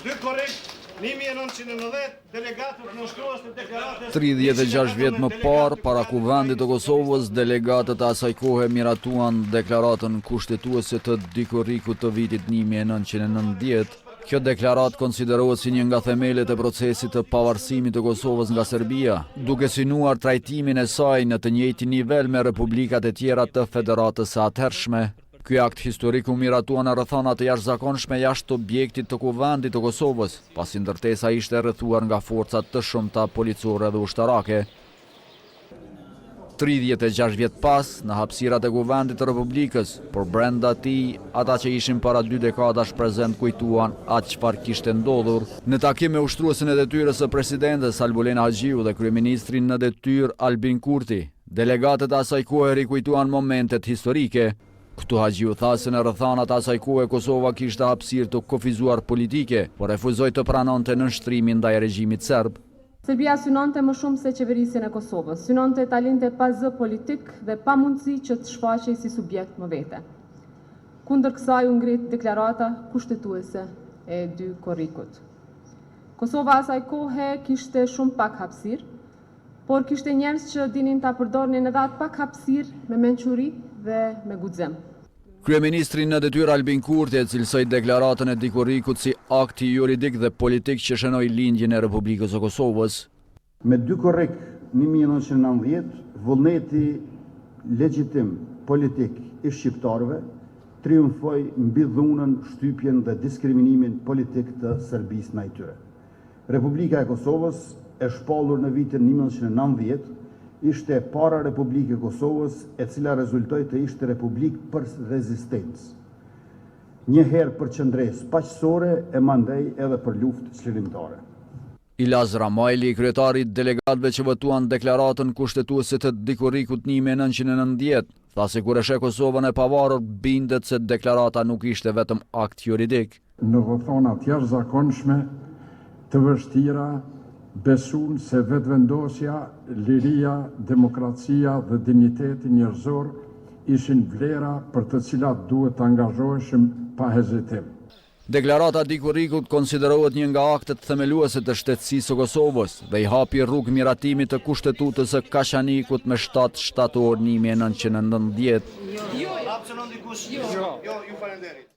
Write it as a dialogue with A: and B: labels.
A: 2 korrekt 1990 delegatët nënshtrues të deklaratës
B: 36 vjet më parë, para Kuvendit të Kosovës, delegatët e asaj kohe miratuan deklaratën kushtetuese të Dikurrikut të vitit 1990. Kjo deklaratë konsiderohet si një nga themelet e procesit të pavarësimit të Kosovës nga Serbia, duke synuar trajtimin e saj në të njëjtin nivel me republikat e tjera të federatës së atëhershme. Ky akt historik u miratua në rrethana të jashtëzakonshme jashtë objektit të Kuvendit të Kosovës, pasi ndërtesa ishte rrethuar nga forcat të shumta policore dhe ushtarake. 36 vjet pas, në hapësirat e Kuvendit të Republikës, por brenda tij, ata që ishin para 2 dekadash prezent kujtuan atë çfarë kishte ndodhur. Në takim me ushtruesin e detyrës së presidentes Albulena Haxhiu dhe kryeministrin në detyrë Albin Kurti, delegatët e asaj kohe rikujtuan momentet historike. Këtu Haxhiu tha se në rrethanat e asaj kohe Kosova kishte hapësirë të kufizuar politike, por refuzoi të pranonte nënshtrimin ndaj regjimit serb.
C: Serbia synonte më shumë se qeverisjen e Kosovës, synonte ta linte pa zë politik dhe pa mundësi që të shfaqej si subjekt më vete. Kundër kësaj u ngrit deklarata kushtetuese e Dikurrikut. Kosova asaj kohe kishte shumë pak hapësirë, por kishte njerëz që dinin ta përdornin edhe atë pak hapësirë me mençuri dhe me guxim.
B: Kryeministri në detyrë Albin Kurti e cilësoi deklaratën e Dikurrikut si akti juridik dhe politik që shënoi lindjen e Republikës së Kosovës.
D: Me Dikurrik 1990, vullneti legjitim politik i shqiptarëve triumfoi mbi dhunën, shtypjen dhe diskriminimin politik të Serbisë ndaj tyre. Republika e Kosovës e shpallur në vitin 1990 ishte para Republikë e Kosovës, e cila rezultoi të ishte republikë për rezistencë. Njëherë për qëndresë paqësore e mandej edhe për luftë çlirimtare.
B: Ilaz Ramajli, kryetari i delegatëve që votuan deklaratën kushtetuese të Dikurrikut 1990, tha se kur e sheh Kosovën e pavarur bindet se deklarata nuk ishte vetëm akt juridik.
E: Në rrethana të jashtëzakonshme të vështira besun se vetëvendosja, liria, demokracia dhe digniteti njerëzor ishin vlera për të cilat duhet të angazhoheshim pa hezitim.
B: Deklarata e Dikurrikut konsiderohet një nga aktet themeluese të shtetësisë së Kosovës dhe i hapi rrugë miratimit të kushtetutës së Kashanikut me 7 shtator 1990.
A: Jo, ju falenderoj.